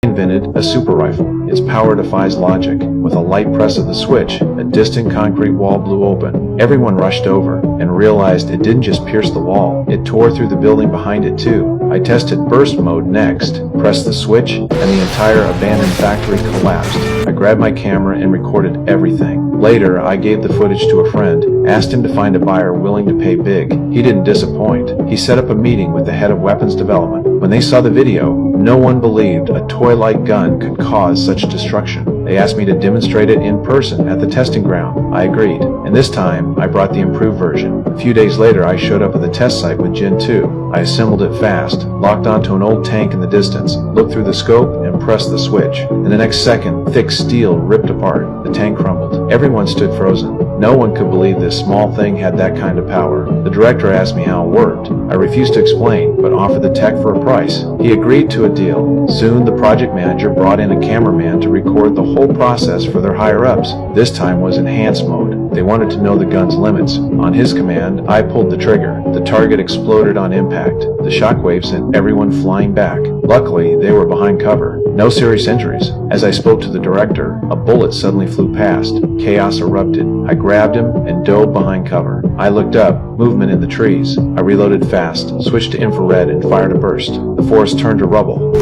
Invented a super rifle. Its power defies logic. With a light press of the switch, a distant concrete wall blew open. Everyone rushed over and realized it didn't just pierce the wall, it tore through the building behind it too. I tested burst mode next, pressed the switch, and the entire abandoned factory collapsed. I grabbed my camera and recorded everything. Later, I gave the footage to a friend, asked him to find a buyer willing to pay big. He didn't disappoint. He set up a meeting with the head of weapons development. When they saw the video, no one believed a toy-like gun could cause such destruction. They asked me to demonstrate it in person at the testing ground. I agreed, and this time I brought the improved version. A few days later, I showed up at the test site with Gen 2. I assembled it fast, locked onto an old tank in the distance, looked through the scope, and pressed the switch. In the next second, thick steel ripped apart. The tank crumbled. Everyone stood frozen. No one could believe this small thing had that kind of power. The director asked me how it worked. I refused to explain, but offered the tech for a price. He agreed to a deal. Soon, the project manager brought in a cameraman to record the whole process for their higher-ups. This time was enhanced mode. They wanted to know the gun's limits. On his command, I pulled the trigger. The target exploded on impact. The shockwave sent everyone flying back. Luckily, they were behind cover. No serious injuries. As I spoke to the director, a bullet suddenly flew past. Chaos erupted. I grabbed him and dove behind cover. I looked up, movement in the trees. I reloaded fast, switched to infrared, and fired a burst. The forest turned to rubble.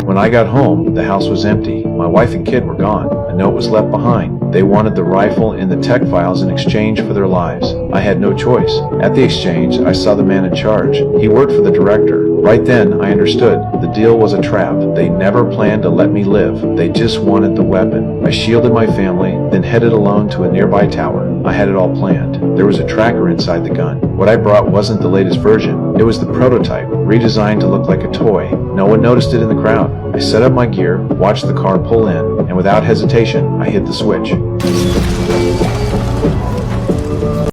When I got home, the house was empty. My wife and kid were gone. A note was left behind. They wanted the rifle and the tech files in exchange for their lives. I had no choice. At the exchange, I saw the man in charge. He worked for the director. Right then, I understood. The deal was a trap. They never planned to let me live. They just wanted the weapon. I shielded my family, then headed alone to a nearby tower. I had it all planned. There was a tracker inside the gun. What I brought wasn't the latest version. It was the prototype, redesigned to look like a toy. No one noticed it in the crowd. I set up my gear, watched the car pull in, and without hesitation, I hit the switch.